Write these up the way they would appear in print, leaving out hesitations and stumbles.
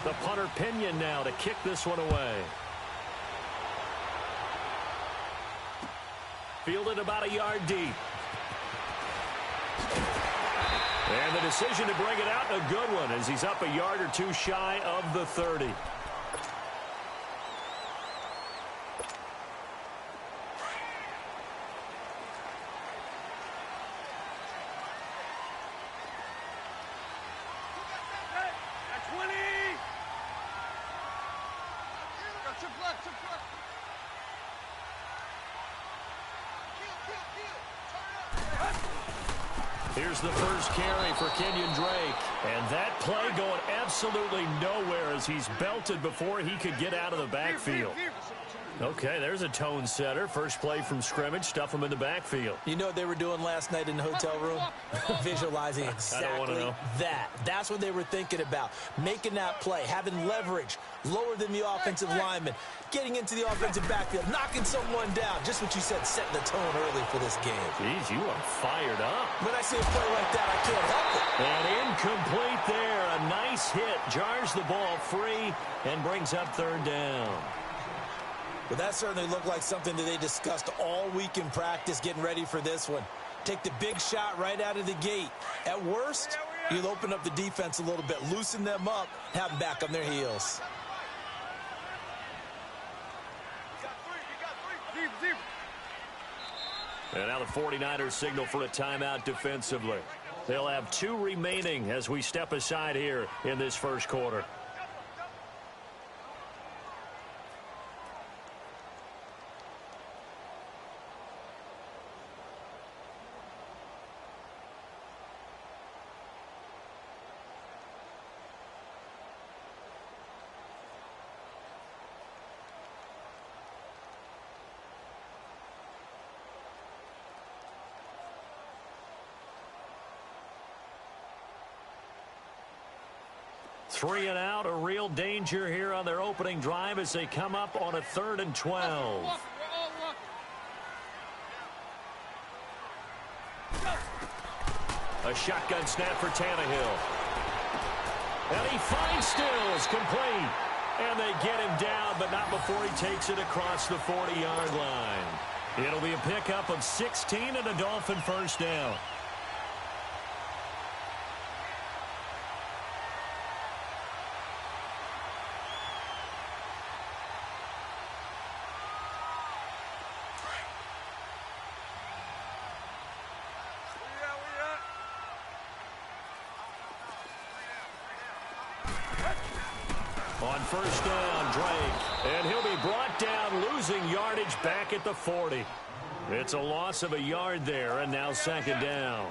The punter Pinion now to kick this one away. Fielded about a yard deep. And the decision to bring it out, a good one, as he's up a yard or two shy of the 30. Here's the first carry for Kenyon Drake. And that play going absolutely nowhere as he's belted before he could get out of the backfield. Okay, there's a tone setter. First play from scrimmage, stuff him in the backfield. You know what they were doing last night in the hotel room? Visualizing exactly that. That's what they were thinking about. Making that play, having leverage, lower than the offensive lineman, getting into the offensive backfield, knocking someone down. Just what you said, setting the tone early for this game. Jeez, you are fired up. When I see a play like that, I can't help it. And incomplete there. A nice hit. Jars the ball free and brings up third down. But that certainly looked like something that they discussed all week in practice getting ready for this one. Take the big shot right out of the gate. At worst, you'll open up the defense a little bit, loosen them up, have them back on their heels. And now the 49ers signal for a timeout defensively. They'll have 2 remaining as we step aside here in this first quarter. Three and out, a real danger here on their opening drive as they come up on a 3rd and 12. A shotgun snap for Tannehill. And he finds Stills, complete. And they get him down, but not before he takes it across the 40-yard line. It'll be a pickup of 16 and a Dolphin first down. On first down, Drake. And he'll be brought down, losing yardage back at the 40. It's a loss of a yard there, and now second down.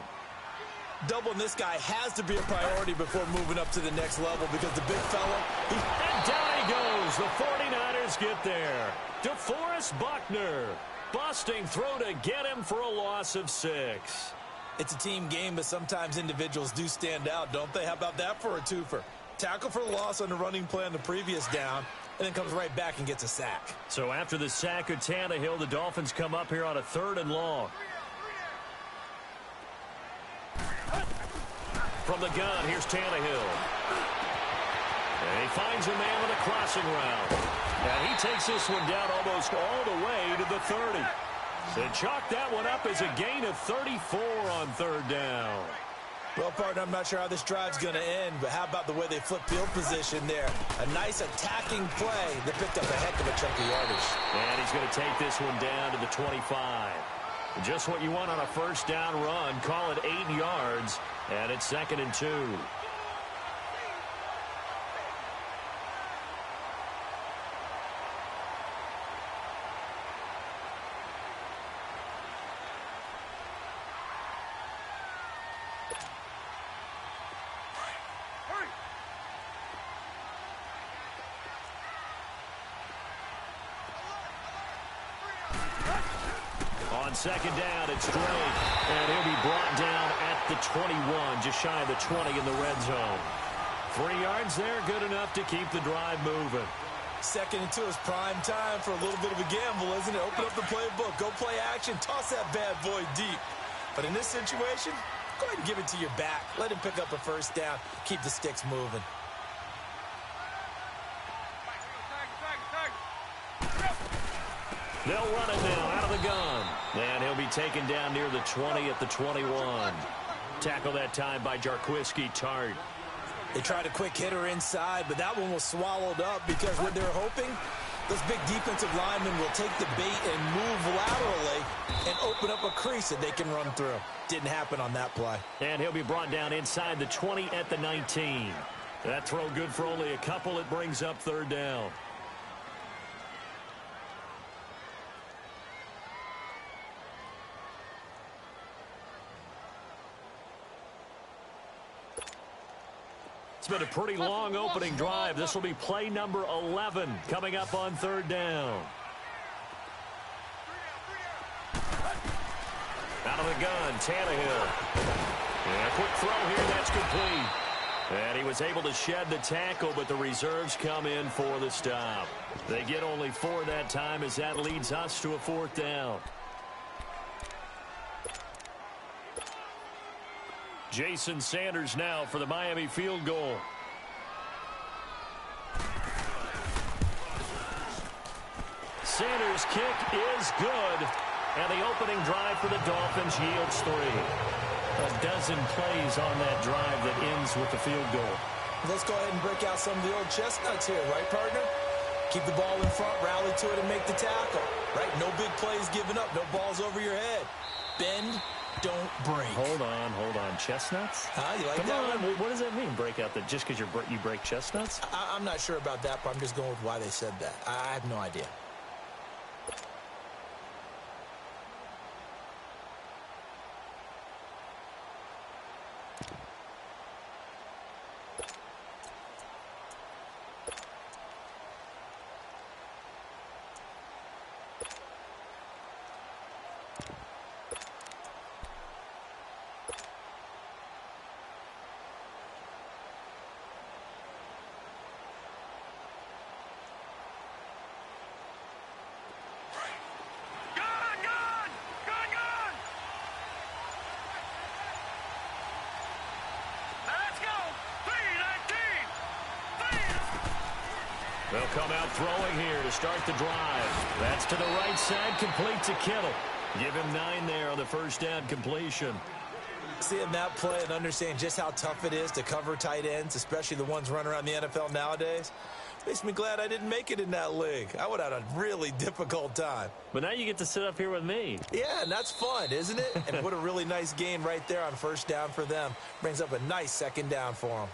Doubling this guy has to be a priority before moving up to the next level because the big fella... And down he goes. The 49ers get there. DeForest Buckner busting through to get him for a loss of 6. It's a team game, but sometimes individuals do stand out, don't they? How about that for a twofer? Tackle for loss on the running play on the previous down, and then comes right back and gets a sack. So after the sack of Tannehill, the Dolphins come up here on a 3rd and long. From the gun, here's Tannehill. And he finds a man with a crossing route. And he takes this one down almost all the way to the 30. They chalk that one up as a gain of 34 on 3rd down. Well, partner, I'm not sure how this drive's going to end, but how about the way they flip field position there? A nice attacking play that picked up a heck of a chunk of yardage. And he's going to take this one down to the 25. Just what you want on a first down run. Call it 8 yards, and it's 2nd and 2. On second down, it's Drake, and he'll be brought down at the 21, just shy of the 20 in the red zone. 3 yards there, good enough to keep the drive moving. 2nd and 2 is prime time for a little bit of a gamble, isn't it? Open up the playbook, go play action, toss that bad boy deep. But in this situation, Go ahead and give it to your back. Let him pick up a first down. Keep the sticks moving. They'll run it now out of the gun. And he'll be taken down near the 20 at the 21. Tackle that time by Jarquiski Tart. They tried a quick hitter inside, but that one was swallowed up because what they're hoping, those big defensive linemen will take the bait and move laterally and open up a crease that they can run through. Didn't happen on that play. And he'll be brought down inside the 20 at the 19. That throw good for only a couple. It brings up third down. It's been a pretty long opening drive. This will be play number 11 coming up on third down. Out of the gun, Tannehill. And a quick throw here, that's complete. And he was able to shed the tackle, but the reserves come in for the stop. They get only 4 that time as that leads us to a fourth down. Jason Sanders now for the Miami field goal. Sanders' kick is good. And the opening drive for the Dolphins yields 3. A dozen plays on that drive that ends with the field goal. Let's go ahead and break out some of the old chestnuts here, right, partner? Keep the ball in front, rally to it, and make the tackle. Right? No big plays given up, no balls over your head. Bend, don't break. Hold on. Chestnuts? You like Come that on. one? What does that mean, break out that just because you break chestnuts? I'm not sure about that, but I'm just going with why they said that. I have no idea. They'll come out throwing here to start the drive. That's to the right side, complete to Kittle. Give him 9 there on the first down completion. Seeing that play and understand just how tough it is to cover tight ends, especially the ones running around the NFL nowadays, makes me glad I didn't make it in that league. I would have had a really difficult time. But now you get to sit up here with me. Yeah, and that's fun, isn't it? And what a really nice gain right there on first down for them. Brings up a nice second down for them.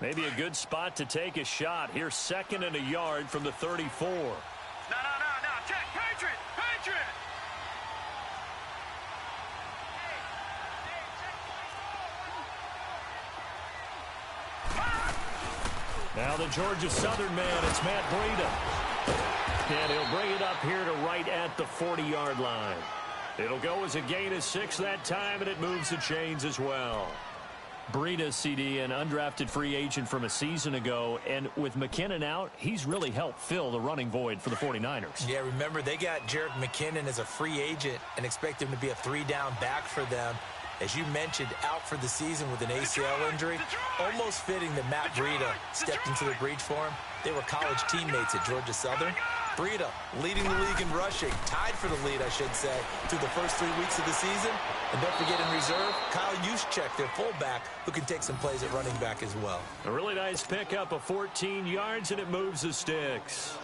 Maybe a good spot to take a shot. Here's 2nd and a yard from the 34. No. Check. Patriot. Now the Georgia Southern man, it's Matt Breida. And he'll bring it up here to right at the 40-yard line. It'll go as a gain of 6 that time, and it moves the chains as well. Breida, CD, an undrafted free agent from a season ago, and with McKinnon out, he's really helped fill the running void for the 49ers. Yeah, remember, they got Jerick McKinnon as a free agent and expect him to be a 3-down back for them. As you mentioned, out for the season with an ACL injury. Almost fitting that Matt Breida stepped into the breach for him. They were college teammates at Georgia Southern. Breida leading the league in rushing, tied for the lead, I should say, through the first 3 weeks of the season. And don't forget in reserve, Kyle Juszczyk, their fullback, who can take some plays at running back as well. A really nice pickup of 14 yards, and it moves the sticks.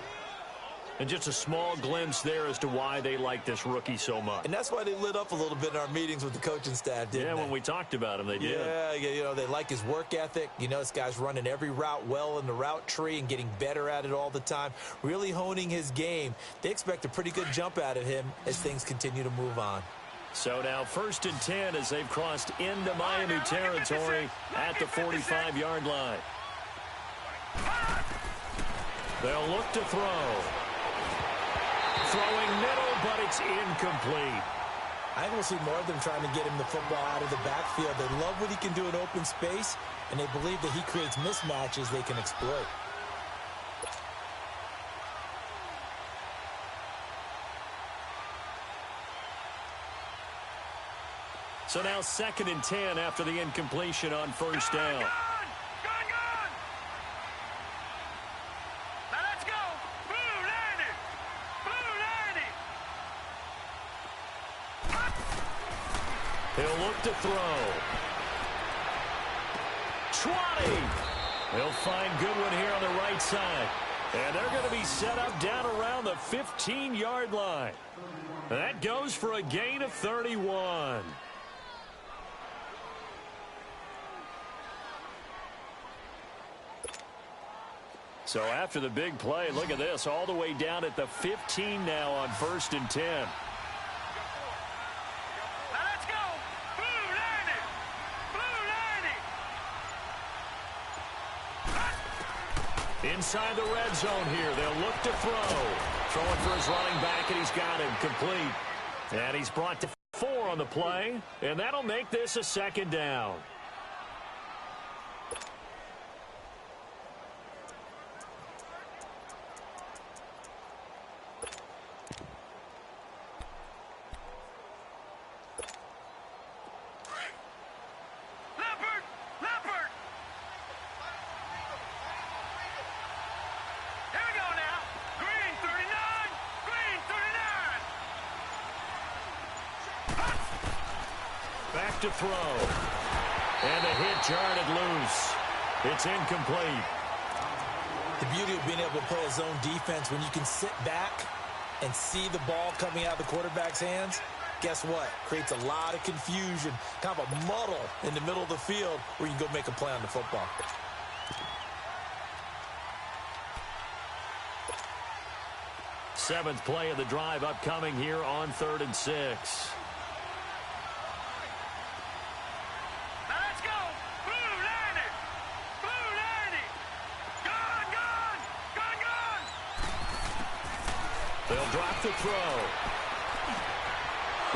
And just a small glimpse there as to why they like this rookie so much. And that's why they lit up a little bit in our meetings with the coaching staff, didn't they? Yeah, when we talked about him, they did. Yeah, you know, they like his work ethic. You know, this guy's running every route well in the route tree and getting better at it all the time, really honing his game. They expect a pretty good jump out of him as things continue to move on. So now 1st and 10 as they've crossed into Miami territory at the 45-yard line. They'll look to throw. Throwing middle, but it's incomplete. I think we'll see more of them trying to get him the football out of the backfield. They love what he can do in open space, and they believe that he creates mismatches they can exploit. So now 2nd and 10 after the incompletion on first down. Gone! Now let's go! Blue landed! Blue landed! He'll look to throw. 20! He'll find Goodwin here on the right side. And they're going to be set up down around the 15-yard line. That goes for a gain of 31. So after the big play, look at this, all the way down at the 15 now on 1st and 10. Now let's go! Blue landed! Blue landed! Inside the red zone here, they'll look to throw. Throwing for his running back, and he's got him complete. And he's brought to 4 on the play, and that'll make this a 2nd down. Back to throw. And the hit jarred loose. It's incomplete. The beauty of being able to play a zone defense when you can sit back and see the ball coming out of the quarterback's hands, guess what? Creates a lot of confusion, kind of a muddle in the middle of the field where you can go make a play on the football. Seventh play of the drive upcoming here on 3rd and 6. They'll drop the throw.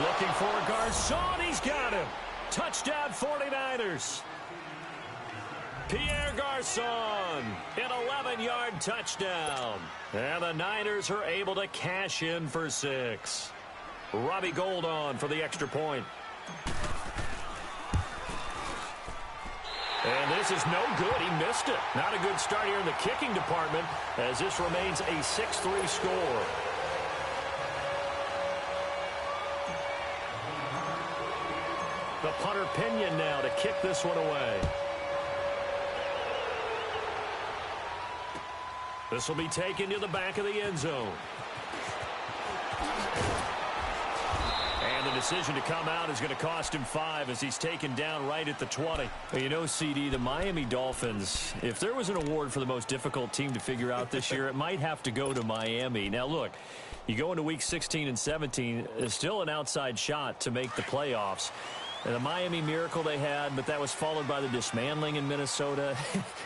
Looking for Garçon. He's got him. Touchdown 49ers. Pierre Garçon, an 11-yard touchdown. And the Niners are able to cash in for 6. Robbie Gould on for the extra point. And this is no good. He missed it. Not a good start here in the kicking department as this remains a 6-3 score. The punter Pinion now to kick this one away. This will be taken to the back of the end zone. And the decision to come out is going to cost him 5 as he's taken down right at the 20. You know, CD, the Miami Dolphins, if there was an award for the most difficult team to figure out this year, it might have to go to Miami. Now, look, you go into week 16 and 17, it's still an outside shot to make the playoffs. And the Miami miracle they had, but that was followed by the dismantling in Minnesota.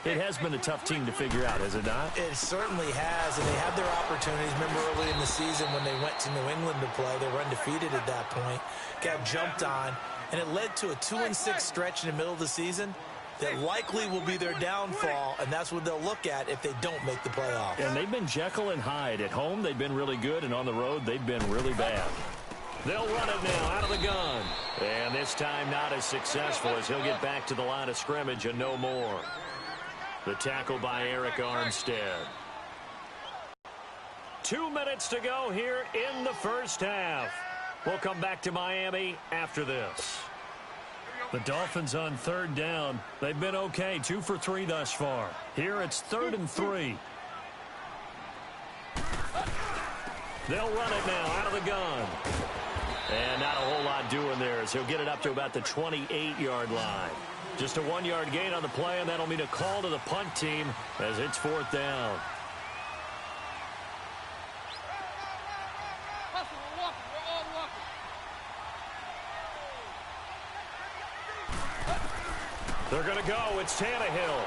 It has been a tough team to figure out, has it not? It certainly has, and they had their opportunities. Remember early in the season when they went to New England to play, they were undefeated at that point, got jumped on, and it led to a 2-6 stretch in the middle of the season that likely will be their downfall, and that's what they'll look at if they don't make the playoffs. And they've been Jekyll and Hyde. At home, they've been really good, and on the road, they've been really bad. They'll run it now out of the gun. And this time not as successful as he'll get back to the line of scrimmage and no more. The tackle by Eric Armstead. 2 minutes to go here in the first half. We'll come back to Miami after this. The Dolphins on 3rd down. They've been okay, 2 for 3 thus far. Here it's 3rd and 3. They'll run it now out of the gun. And not a whole lot doing there as he'll get it up to about the 28-yard line. Just a 1-yard gain on the play, and that'll mean a call to the punt team as it's 4th down. They're going to go. It's Tannehill.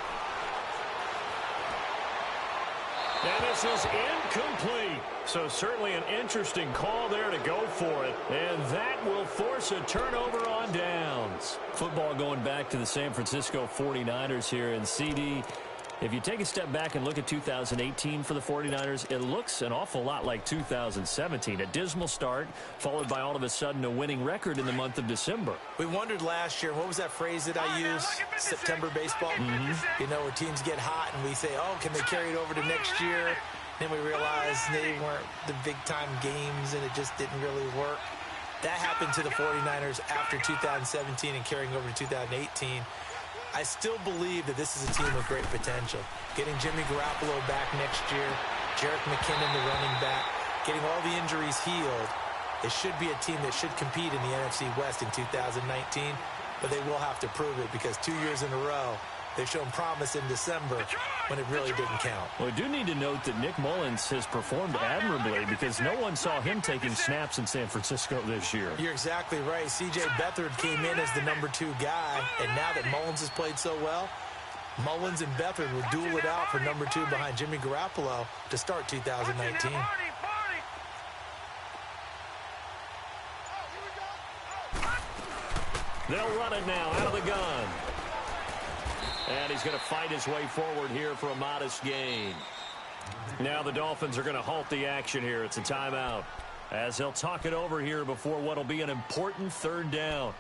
And this is incomplete. So certainly an interesting call there to go for it. And that will force a turnover on downs. Football going back to the San Francisco 49ers here. And CD, If you take a step back and look at 2018 for the 49ers, it looks an awful lot like 2017. A dismal start, followed by all of a sudden a winning record in the month of December. We wondered last year, what was that phrase that I used? September baseball? You know, where teams get hot and we say, oh, can they carry it over to next year? Then we realized they weren't the big-time games and it just didn't really work. That happened to the 49ers after 2017 and carrying over to 2018. I still believe that this is a team with great potential. Getting Jimmy Garoppolo back next year, Jerick McKinnon, the running back, getting all the injuries healed, it should be a team that should compete in the NFC West in 2019, but they will have to prove it because 2 years in a row, they've shown promise in December when it really didn't count. Well, I do need to note that Nick Mullins has performed admirably because no one saw him taking snaps in San Francisco this year. You're exactly right. C.J. Beathard came in as the #2 guy, and now that Mullins has played so well, Mullins and Beathard will duel it out for #2 behind Jimmy Garoppolo to start 2019. They'll run it now out of the gun. And he's going to fight his way forward here for a modest gain. Now the Dolphins are going to halt the action here. It's a timeout as they'll talk it over here before what will be an important 3rd down.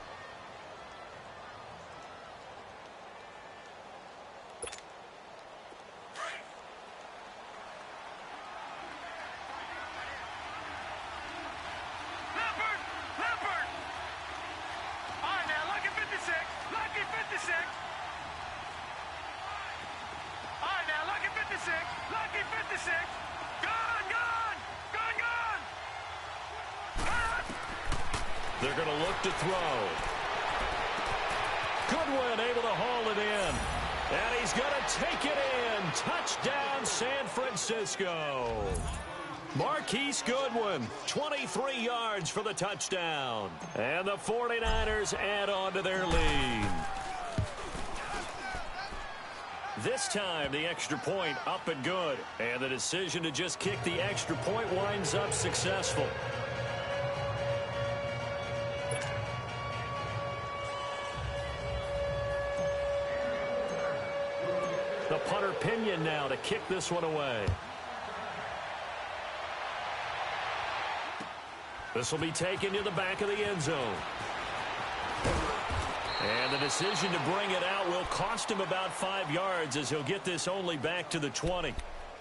They're going to look to throw. Goodwin able to haul it in. And he's going to take it in. Touchdown, San Francisco. Marquise Goodwin, 23 yards for the touchdown. And the 49ers add on to their lead. This time, the extra point up and good. And the decision to just kick the extra point winds up successful. The punter Pinion now to kick this one away. This will be taken to the back of the end zone. And the decision to bring it out will cost him about 5 yards as he'll get this only back to the 20.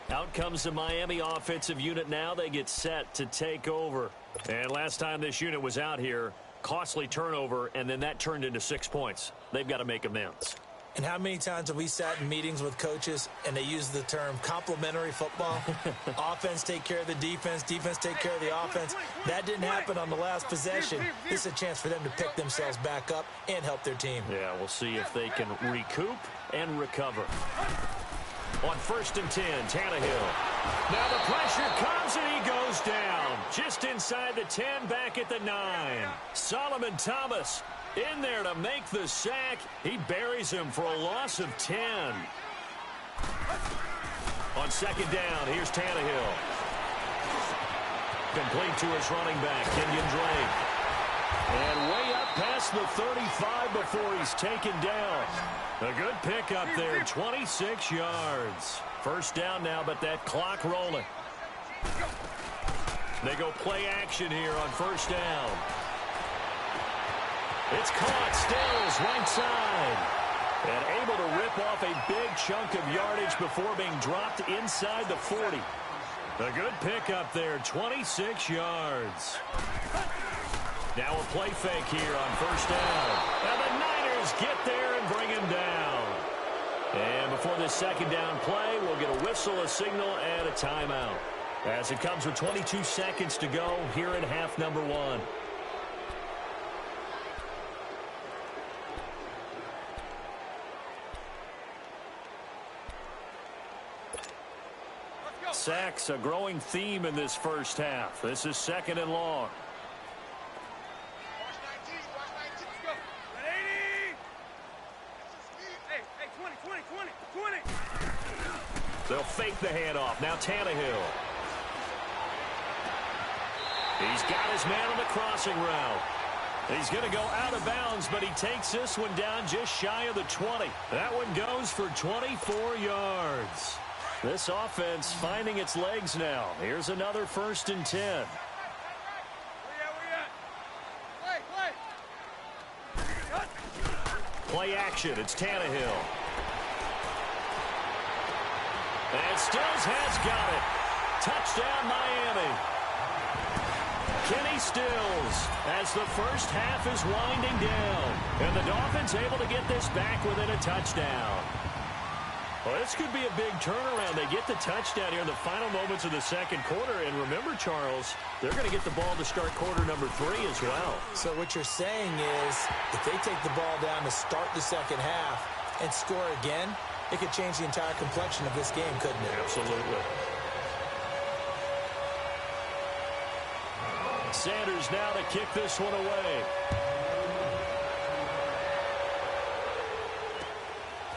Out comes the Miami offensive unit now. They get set to take over. And last time this unit was out here, costly turnover, and then that turned into 6 points. They've got to make amends. And how many times have we sat in meetings with coaches and they use the term complementary football? Offense take care of the defense, defense take care of the offense. That didn't happen on the last possession. This is a chance for them to pick themselves back up and help their team. Yeah, we'll see if they can recoup and recover. On 1st and 10, Tannehill. Now the pressure comes and he goes down. Just inside the 10, back at the 9. Solomon Thomas in there to make the sack. He buries him for a loss of 10. On 2nd down, here's Tannehill. Complete to his running back, Kenyon Drake. And way up past the 35 before he's taken down. A good pickup there, 26 yards. 1st down now, but that clock rolling. They go play action here on 1st down. It's caught, Stills, right side. And able to rip off a big chunk of yardage before being dropped inside the 40. A good pickup there, 26 yards. Now a play fake here on 1st down. And the Niners get there and bring him down. And before this 2nd down play, we'll get a whistle, a signal, and a timeout. As it comes with 22 seconds to go here in half number 1. Sacks, a growing theme in this 1st half. This is 2nd and long. They'll fake the handoff. Now Tannehill. He's got his man on the crossing route. He's going to go out of bounds, but he takes this one down just shy of the 20. That one goes for 24 yards. This offense finding its legs now. Here's another 1st and 10. Play action. It's Tannehill. And Stills has got it. Touchdown, Miami. Kenny Stills as the first half is winding down. And the Dolphins able to get this back within a touchdown. Well, this could be a big turnaround. They get the touchdown here in the final moments of the second quarter. And remember, Charles, they're going to get the ball to start quarter number 3 as well. So what you're saying is if they take the ball down to start the second half and score again, it could change the entire complexion of this game, couldn't it? Absolutely. Sanders now to kick this one away.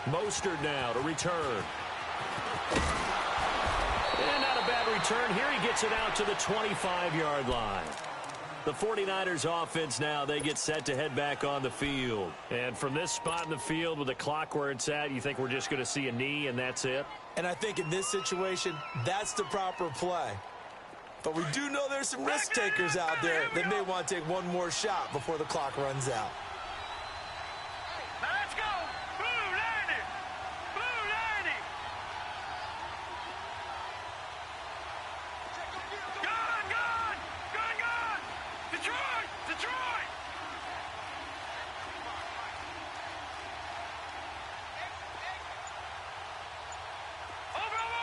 Mostert now to return. And not a bad return. Here he gets it out to the 25-yard line. The 49ers offense now, they get set to head back on the field. And from this spot in the field with the clock where it's at, you think we're just going to see a knee and that's it? And I think in this situation, that's the proper play. But we do know there's some risk takers out there that may want to take one more shot before the clock runs out. Now let's go. Blue 90. Blue 90. Gone. Detroit. Over.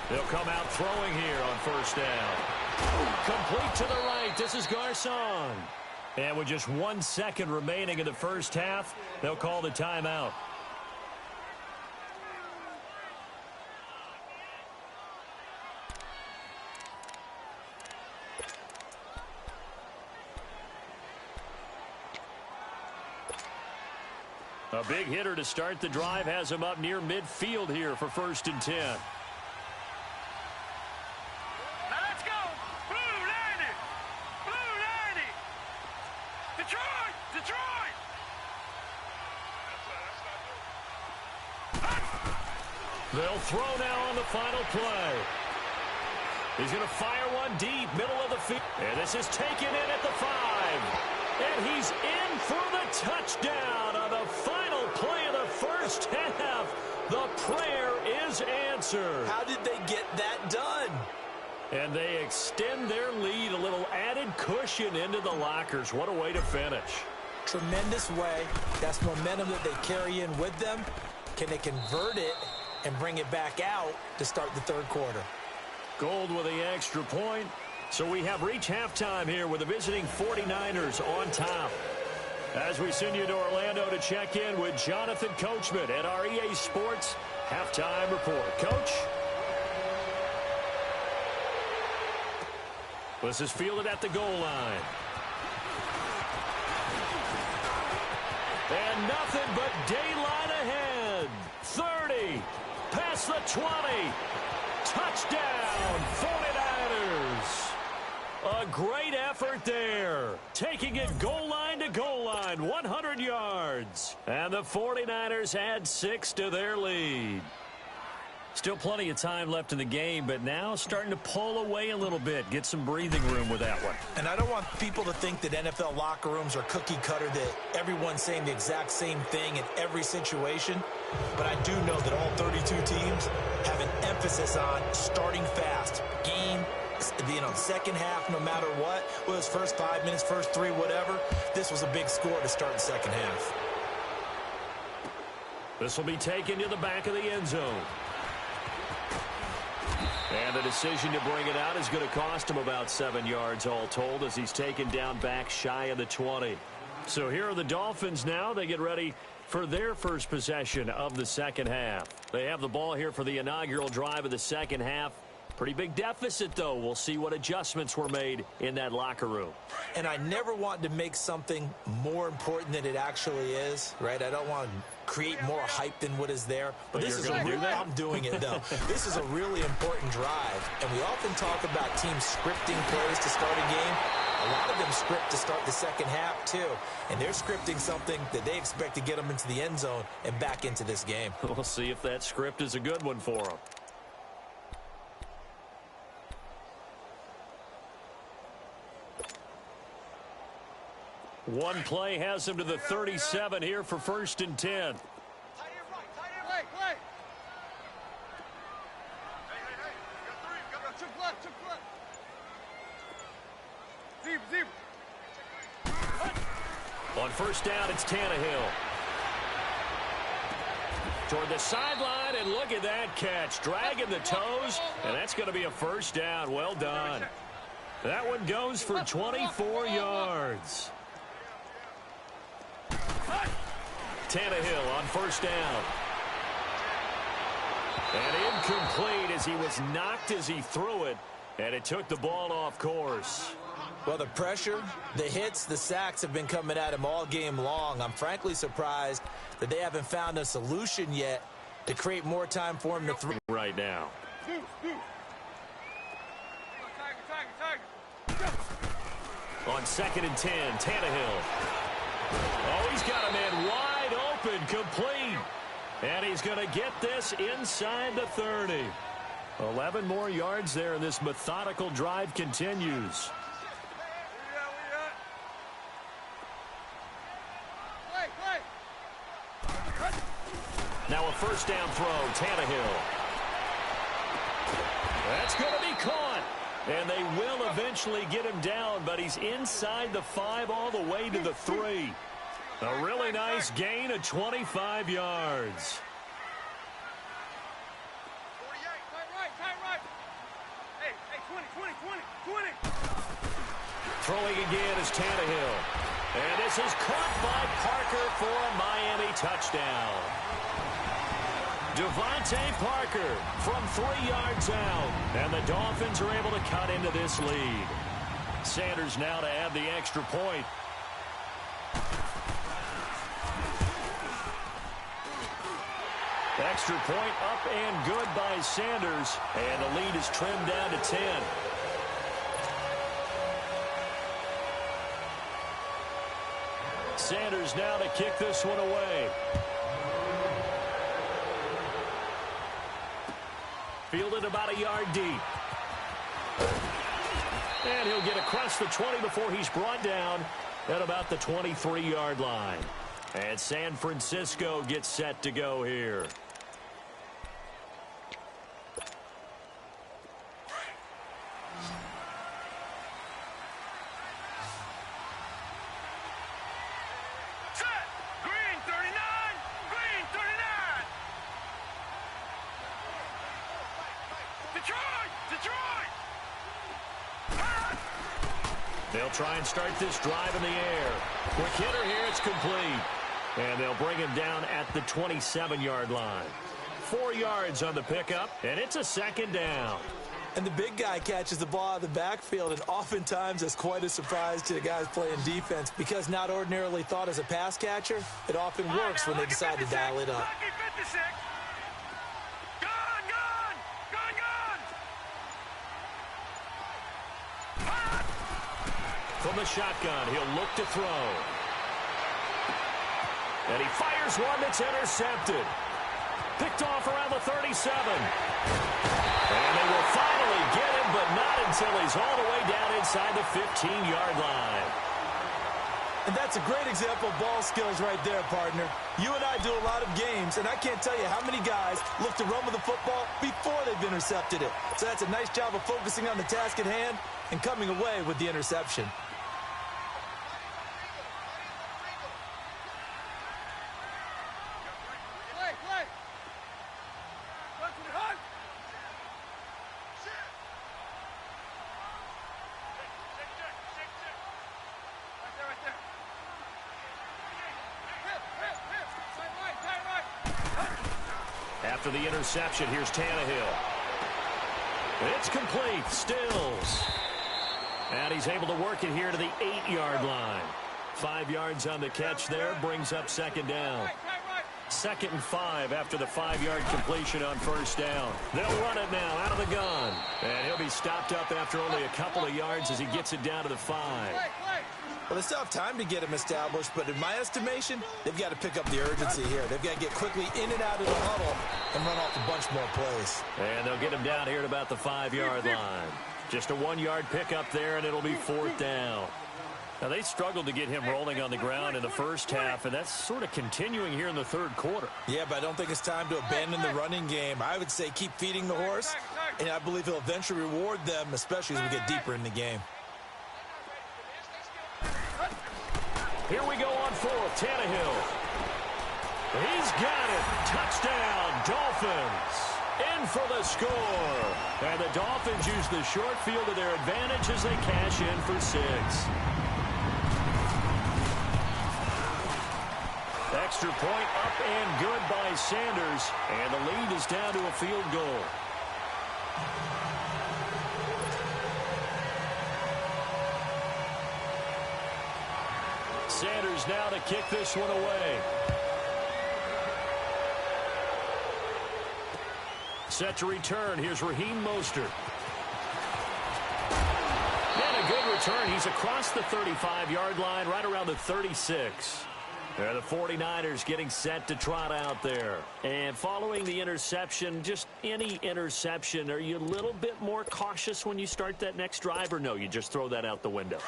They'll come out throwing here on first down. Complete to the right. This is Garcon. And with just 1 second remaining in the first half, they'll call the timeout. A big hitter to start the drive has him up near midfield here for 1st and 10. They'll throw now on the final play. He's going to fire one deep, middle of the field. And this is taken in at the 5. And he's in for the touchdown on the final play of the first half. The prayer is answered. How did they get that done? And they extend their lead, a little added cushion into the lockers. What a way to finish. Tremendous way. That's momentum that they carry in with them. Can they convert it and bring it back out to start the third quarter? Gold with the extra point. So we have reached halftime here with the visiting 49ers on top. As we send you to Orlando to check in with Jonathan Coachman at our EA Sports Halftime Report. Coach? This is fielded at the goal line. And nothing but daylight ahead. 30. Past the 20. Touchdown, 49ers. A great effort there. Taking it goal line to goal line, 100 yards. And the 49ers add 6 to their lead. Still plenty of time left in the game, but now starting to pull away a little bit. Get some breathing room with that one. And I don't want people to think that NFL locker rooms are cookie cutter, that everyone's saying the exact same thing in every situation. But I do know that all 32 teams have an emphasis on starting fast. Game, second half, no matter what. Whether it's first 5 minutes, first 3, whatever. This was a big score to start the second half. This will be taken to the back of the end zone. And the decision to bring it out is going to cost him about 7 yards all told as he's taken down back shy of the 20. So here are the Dolphins now. They get ready for their first possession of the second half. They have the ball here for the inaugural drive of the second half. Pretty big deficit, though. We'll see what adjustments were made in that locker room. And I never want to make something more important than it actually is, right? I don't want to create more hype than what is there. But this is I'm doing it, though. This is a really important drive. And we often talk about teams scripting plays to start a game. A A lot of them script to start the second half, too. And they're scripting something that they expect to get them into the end zone and back into this game. We'll see if that script is a good one for them. One play has him to the 37 here for 1st and 10. On 1st down, it's Tannehill. Toward the sideline, and look at that catch. Dragging the toes, and that's going to be a 1st down. Well done. That one goes for 24 yards. Tannehill on 1st down. And incomplete as he was knocked as he threw it, and it took the ball off course. Well, the pressure, the hits, the sacks have been coming at him all game long. I'm frankly surprised that they haven't found a solution yet to create more time for him to throw. Right now. On 2nd and 10, Tannehill. Oh, he's got a man wide open, complete. And he's going to get this inside the 30. 11 more yards there, and this methodical drive continues. Now a 1st down throw, Tannehill. That's going to be caught. And they will eventually get him down, but he's inside the 5 all the way to the 3. A really nice gain of 25 yards. Throwing again is Tannehill. And this is caught by Parker for a Miami touchdown. Devontae Parker from 3 yards out. And the Dolphins are able to cut into this lead. Sanders now to add the extra point. Extra point up and good by Sanders. And the lead is trimmed down to 10. Sanders now to kick this one away. Fielded about a yard deep. And he'll get across the 20 before he's brought down at about the 23-yard line. And San Francisco gets set to go here. They'll try and start this drive in the air. Quick hitter here, it's complete. And they'll bring him down at the 27-yard line. 4 yards on the pickup, and it's a 2nd down. And the big guy catches the ball out of the backfield, and oftentimes that's quite a surprise to the guys playing defense, because not ordinarily thought as a pass catcher, it often works when they decide to dial it up. From the shotgun, he'll look to throw. And he fires one that's intercepted. Picked off around the 37. And they will finally get him, but not until he's all the way down inside the 15-yard line. And that's a great example of ball skills right there, partner. You and I do a lot of games, and I can't tell you how many guys look to run with the football before they've intercepted it. So that's a nice job of focusing on the task at hand and coming away with the interception. After the interception, here's Tannehill. It's complete. Stills. And he's able to work it here to the 8-yard line. 5 yards on the catch there. Brings up 2nd down. 2nd and 5 after the 5-yard completion on 1st down. They'll run it now out of the gun. And he'll be He's stopped up after only a couple of yards as he gets it down to the 5. Well, they still have time to get him established, but in my estimation, they've got to pick up the urgency here. They've got to get quickly in and out of the huddle and run off a bunch more plays. And they'll get him down here at about the 5-yard line. Just a 1-yard pickup there, and it'll be 4th down. Now, they struggled to get him rolling on the ground in the first half, and that's sort of continuing here in the third quarter. Yeah, but I don't think it's time to abandon the running game. I would say keep feeding the horse, and I believe he'll eventually reward them, especially as we get deeper in the game. Here we go on 4th, Tannehill. He's got it. Touchdown, Dolphins. In for the score. And the Dolphins use the short field to their advantage as they cash in for 6. Extra point up and good by Sanders. And the lead is down to a field goal. Sanders now to kick this one away. Set to return. Here's Raheem Mostert. And a good return. He's across the 35-yard line, right around the 36. There, the 49ers getting set to trot out there. And following the interception, just any interception, are you a little bit more cautious when you start that next drive, or no, you just throw that out the window?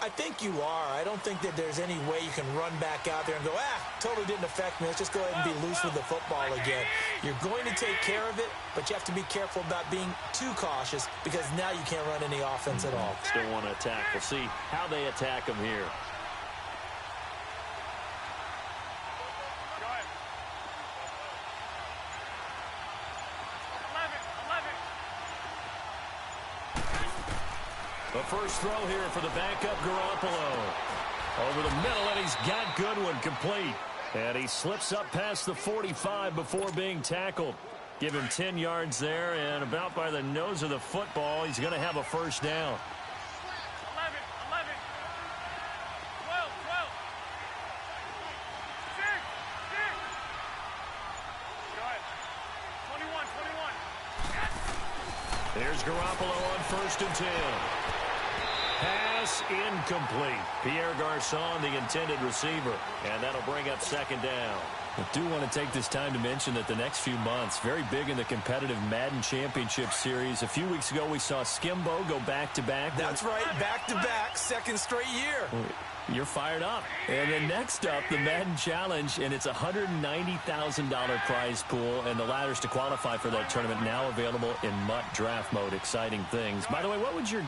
I think you are. I don't think that there's any way you can run back out there and go, totally didn't affect me. Let's just go ahead and be loose with the football again. You're going to take care of it, but you have to be careful about being too cautious because now you can't run any offense at all. Still want to attack. We'll see how they attack them here. The first throw here for the backup Garoppolo. Over the middle, and he's got Goodwin complete. And he slips up past the 45 before being tackled. Give him 10 yards there, and about by the nose of the football, he's going to have a first down. 11, 11, 12, 12, 6, 6. Go ahead. 21, 21. There's Garoppolo on 1st and 10. Pass incomplete. Pierre Garçon, the intended receiver. And that'll bring up 2nd down. I do want to take this time to mention that the next few months, very big in the competitive Madden Championship Series. A few weeks ago, we saw Skimbo go back-to-back. That's right, back-to-back, 2nd straight year. You're fired up. And then next up, the Madden Challenge, and it's a $190,000 prize pool, and the ladders to qualify for that tournament now available in MUT draft mode. Exciting things. By the way, do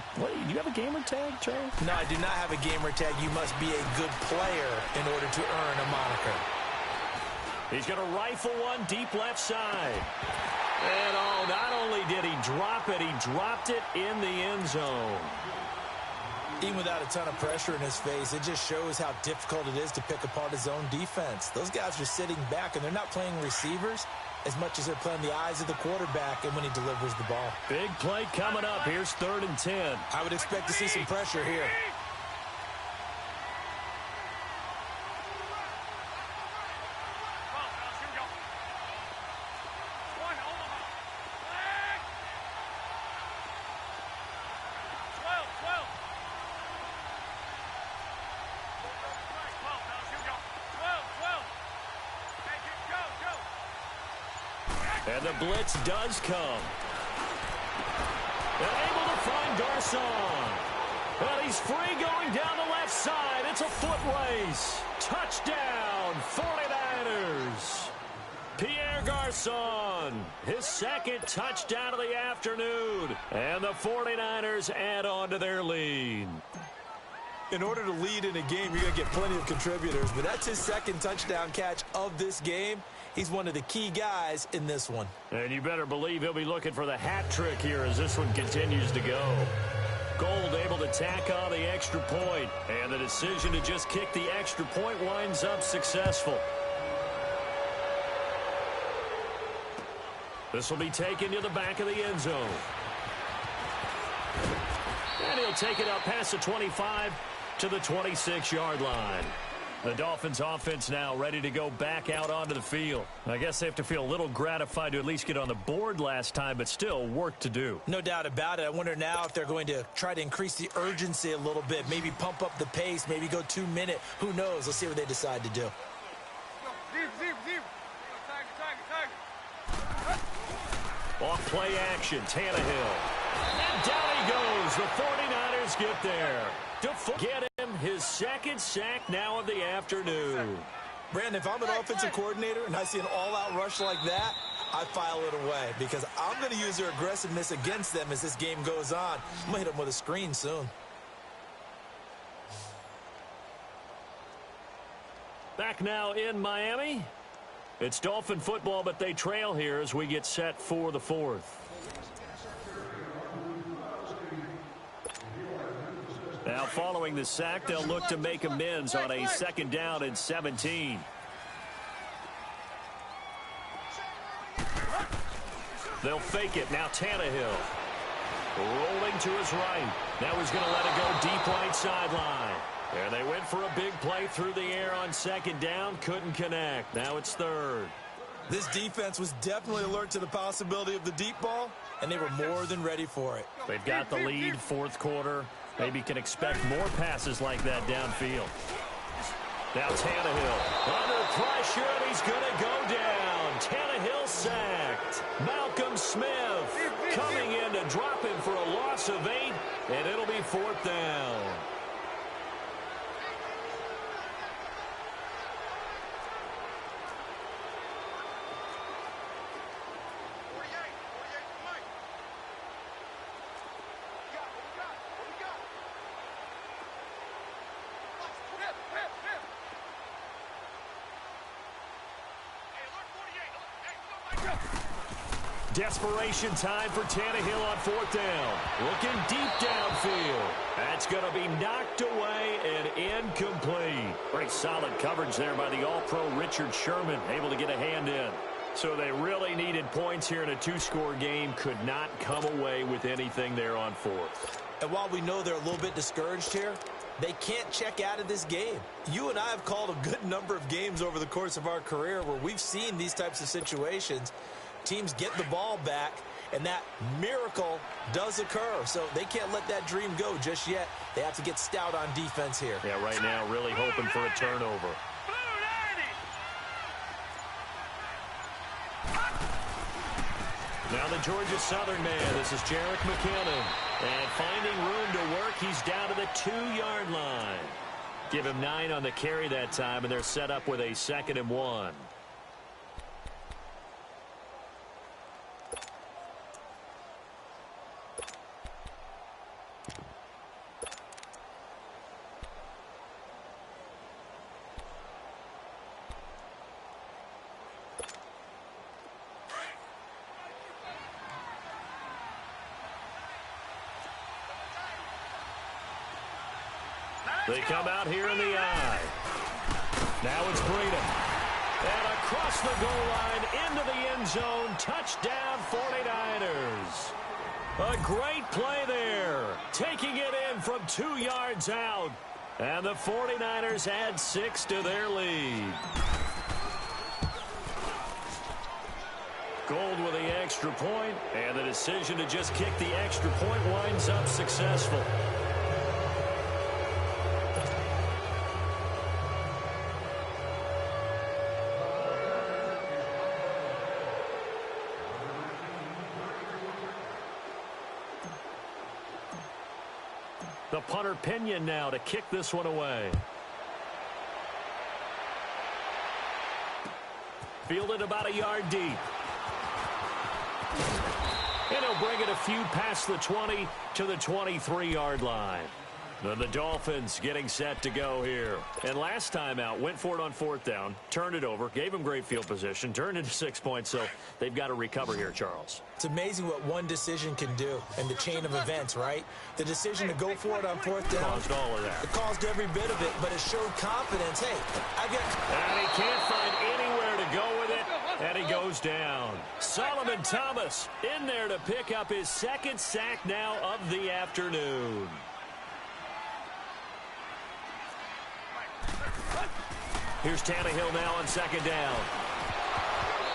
you have a gamer tag, Charlie? No, I do not have a gamer tag. You must be a good player in order to earn a moniker. He's going to rifle one deep left side. And not only did he drop it, he dropped it in the end zone. Even without a ton of pressure in his face, it just shows how difficult it is to pick apart his own defense. Those guys are sitting back, and they're not playing receivers as much as they're playing the eyes of the quarterback and when he delivers the ball. Big play coming up. Here's 3rd and 10. I would expect to see some pressure here. And the blitz does come. They're able to find Garçon. And he's free going down the left side. It's a foot race. Touchdown, 49ers. Pierre Garçon, his 2nd touchdown of the afternoon. And the 49ers add on to their lead. In order to lead in a game, you're going to get plenty of contributors, but that's his 2nd touchdown catch of this game. He's one of the key guys in this one. And you better believe he'll be looking for the hat trick here as this one continues to go. Gold able to tack on the extra point, and the decision to just kick the extra point winds up successful. This will be taken to the back of the end zone. And he'll take it up past the 25 to the 26-yard line. The Dolphins offense now ready to go back out onto the field. I guess they have to feel a little gratified to at least get on the board last time, but still work to do. No doubt about it. I wonder now if they're going to try to increase the urgency a little bit, maybe pump up the pace, maybe go 2 minute. Who knows? Let's see what they decide to do. Off play action, Tannehill. And down he goes. The 49ers get there. Get him his second sack now of the afternoon. Brandon, if I'm an offensive coordinator and I see an all-out rush like that, I file it away because I'm going to use their aggressiveness against them as this game goes on. I'm going to hit them with a screen soon. Back now in Miami. It's Dolphin football, but they trail here as we get set for the fourth. Now following the sack, they'll look to make amends on a 2nd down and 17. They'll fake it. Now Tannehill. Rolling to his right. Now he's going to let it go deep right sideline. And they went for a big play through the air on 2nd down. Couldn't connect. Now it's 3rd. This defense was definitely alert to the possibility of the deep ball, and they were more than ready for it. They've got the lead, 4th quarter. Maybe can expect more passes like that downfield. Now Tannehill under pressure, and he's going to go down. Tannehill sacked. Malcolm Smith coming in to drop him for a loss of 8, and it'll be 4th down. Desperation time for Tannehill on 4th down. Looking deep downfield. That's going to be knocked away and incomplete. Very solid coverage there by the All-Pro Richard Sherman, able to get a hand in. So they really needed points here in a 2-score game. Could not come away with anything there on 4th. And while we know they're a little bit discouraged here, they can't check out of this game. You and I have called a good number of games over the course of our career where we've seen these types of situations. Teams get the ball back, and that miracle does occur. So they can't let that dream go just yet. They have to get stout on defense here. Yeah, right now really hoping for a turnover. Now the Georgia Southern man. This is Jerick McKinnon. And finding room to work, he's down to the 2-yard line. Give him 9 on the carry that time, and they're set up with a 2nd and 1. They come out here in the eye. Now it's Breeden. And across the goal line into the end zone. Touchdown 49ers. A great play there. Taking it in from 2 yards out. And the 49ers add 6 to their lead. Gold with the extra point. And the decision to just kick the extra point winds up successful. The punter Pinion now to kick this one away. Fielded about a yard deep. And he'll bring it a few past the 20 to the 23-yard line. The Dolphins getting set to go here. And last time out, went for it on 4th down, turned it over, gave him great field position, turned into 6 points, so they've got to recover here, Charles. It's amazing what one decision can do in the chain of events, right? The decision to go for it on 4th down. Caused all of that. It caused every bit of it, but it showed confidence. Hey, I got... And he can't find anywhere to go with it, and he goes down. Solomon Thomas in there to pick up his 2nd sack now of the afternoon. Here's Tannehill now on second down.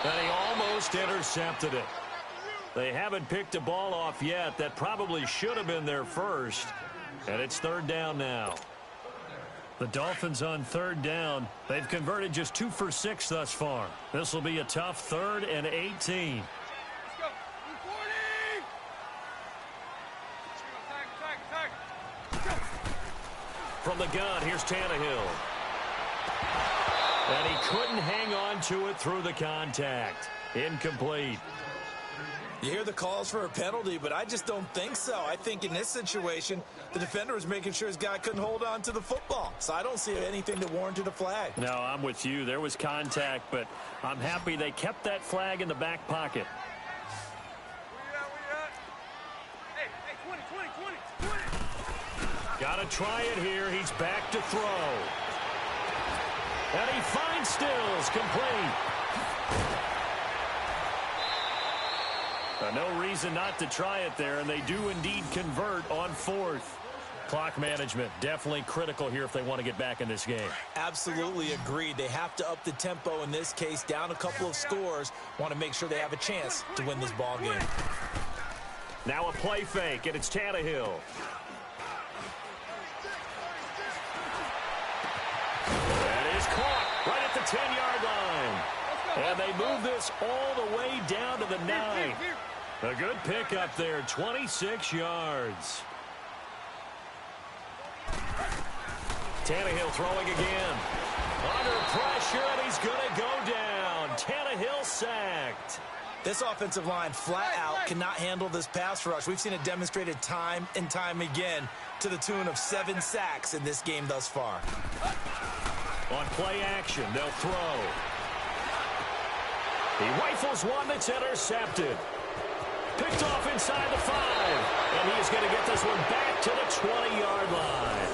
And he almost intercepted it. They haven't picked a ball off yet. That probably should have been their first. And it's third down now. The Dolphins on third down. They've converted just 2 for 6 thus far. This will be a tough 3rd and 18. Let's go. 40. Attack. From the gun, here's Tannehill. And he couldn't hang on to it through the contact. Incomplete. You hear the calls for a penalty, but I just don't think so. I think in this situation, the defender was making sure his guy couldn't hold on to the football. So I don't see anything that warranted a flag. No, I'm with you. There was contact, but I'm happy they kept that flag in the back pocket. Hey, 20. Got to try it here. He's back to throw. And he finds Stills, complete. No reason not to try it there, and they do indeed convert on 4th. Clock management, definitely critical here if they want to get back in this game. Absolutely agreed. They have to up the tempo in this case, down a couple of scores. Want to make sure they have a chance to win this ball game. Now a play fake, and it's Tannehill. That is caught right at the 10-yard line. And they move this all the way down to the 9. A good pickup there, 26 yards. Tannehill throwing again. Under pressure, and he's going to go down. Tannehill sacked. This offensive line flat out cannot handle this pass rush. We've seen it demonstrated time and time again to the tune of 7 sacks in this game thus far. On play action, they'll throw. He rifles one that's intercepted. Picked off inside the 5. And he is going to get this one back to the 20-yard line.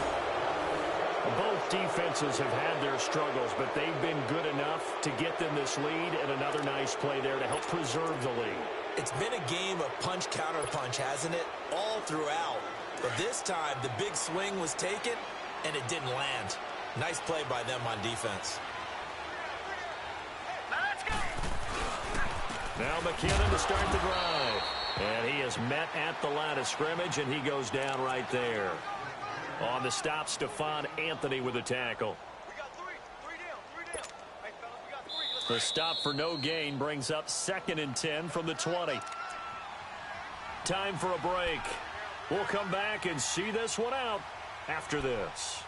Both defenses have had their struggles, but they've been good enough to get them this lead, and another nice play there to help preserve the lead. It's been a game of punch-counter-punch, hasn't it? All throughout. But this time, the big swing was taken, and it didn't land. Nice play by them on defense. Now McKinnon to start the drive. And he is met at the line of scrimmage, and he goes down right there. On the stop, Stephon Anthony with a tackle. We got 3 down. Hey, fellas, we got 3. The stop for no gain brings up 2nd and 10 from the 20. Time for a break. We'll come back and see this one out after this.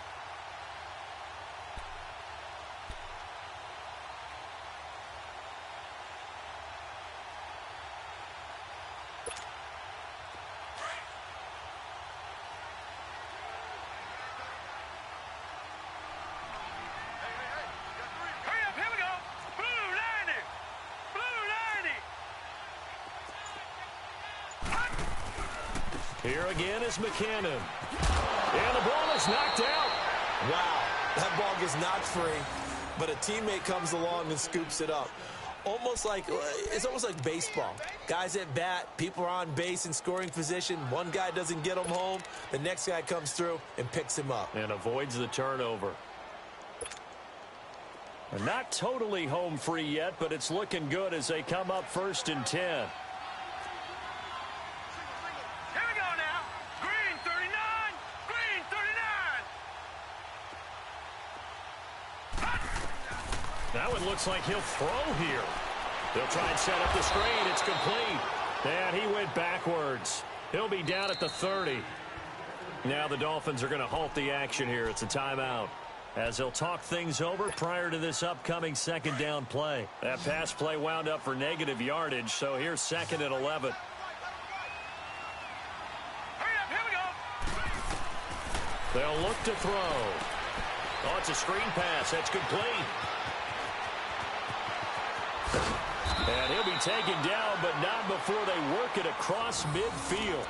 Here again is McKinnon. And the ball is knocked out. Wow, that ball gets knocked free, but a teammate comes along and scoops it up. It's almost like baseball. Guys at bat, people are on base in scoring position. One guy doesn't get him home. The next guy comes through and picks him up. And avoids the turnover. Not totally home free yet, but it's looking good as they come up 1st and 10. Now it looks like he'll throw here. They'll try and set up the screen. It's complete. And he went backwards. He'll be down at the 30. Now the Dolphins are going to halt the action here. It's a timeout, as they'll talk things over prior to this upcoming 2nd down play. That pass play wound up for negative yardage, so here's 2nd and 11. Hurry up, here we go. They'll look to throw. Oh, it's a screen pass. That's complete. And he'll be taken down, but not before they work it across midfield.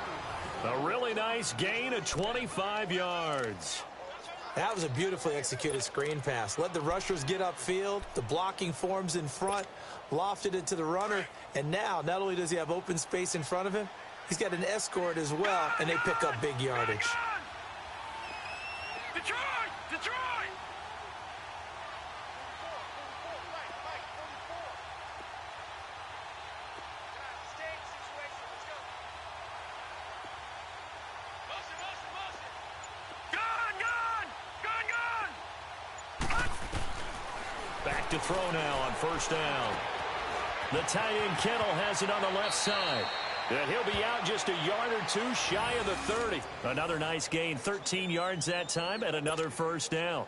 A really nice gain of 25 yards. That was a beautifully executed screen pass. Let the rushers get upfield. The blocking forms in front, lofted it to the runner. And now, not only does he have open space in front of him, he's got an escort as well, and they pick up big yardage. Detroit! throw now on first down. The tight end Kittle has it on the left side. And he'll be out just a yard or two shy of the 30. Another nice gain, 13 yards that time, and another first down.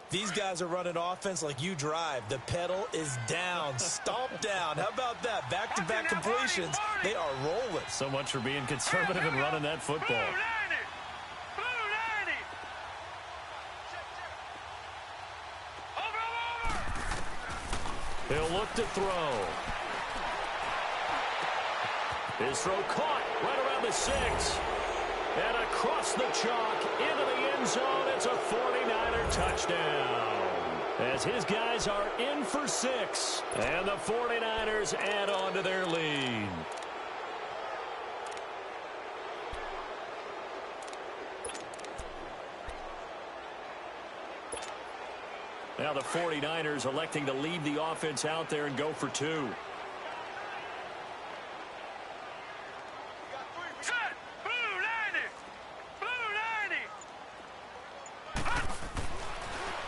These guys are running offense like you drive. The pedal is down, stomped down. How about that? Back-to-back completions. They are rolling. So much for being conservative and running that football. He'll look to throw. His throw caught right around the 6. And across the chalk into the end zone. It's a 49er touchdown. As his guys are in for 6. And the 49ers add on to their lead. Now the 49ers electing to leave the offense out there and go for 2.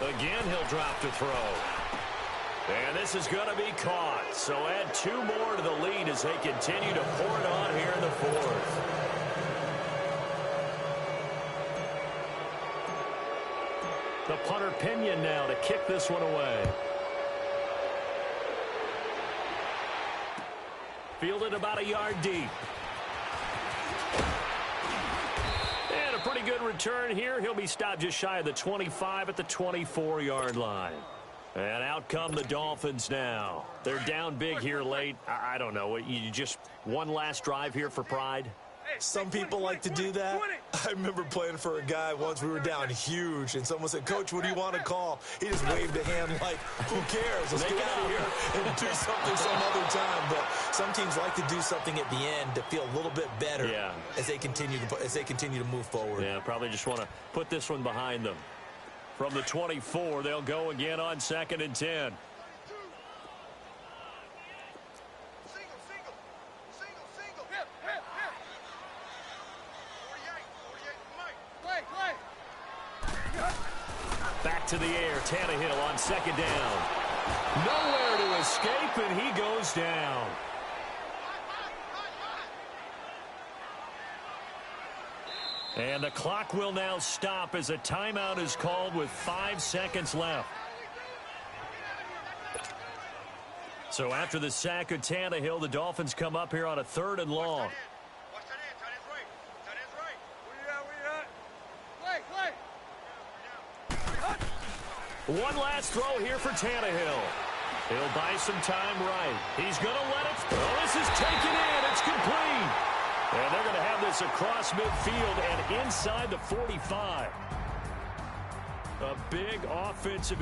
Again, he'll drop to throw. And this is going to be caught. So add 2 more to the lead as they continue to pour it on here in the 4th. The punter Pinion now to kick this one away. Fielded about a yard deep. And a pretty good return here. He'll be stopped just shy of the 25 at the 24-yard line. And out come the Dolphins now. They're down big here late. I don't know. You just one last drive here for pride? Some people like to do that. I remember playing for a guy once. We were down huge, and someone said, "Coach, what do you want to call?" He just waved a hand like, "Who cares? Let's get out of here and do something some other time." But some teams like to do something at the end to feel a little bit better as they continue to move forward. Yeah, probably just want to put this one behind them. From the 24, they'll go again on 2nd and 10. Back to the air, Tannehill on 2nd down. Nowhere to escape, and he goes down. And the clock will now stop as a timeout is called with 5 seconds left. So after the sack of Tannehill, the Dolphins come up here on a 3rd and long. One last throw here for Tannehill. He'll buy some time right. He's going to let it. Oh, this is taken in. It's complete. And they're going to have this across midfield and inside the 45. A big offensive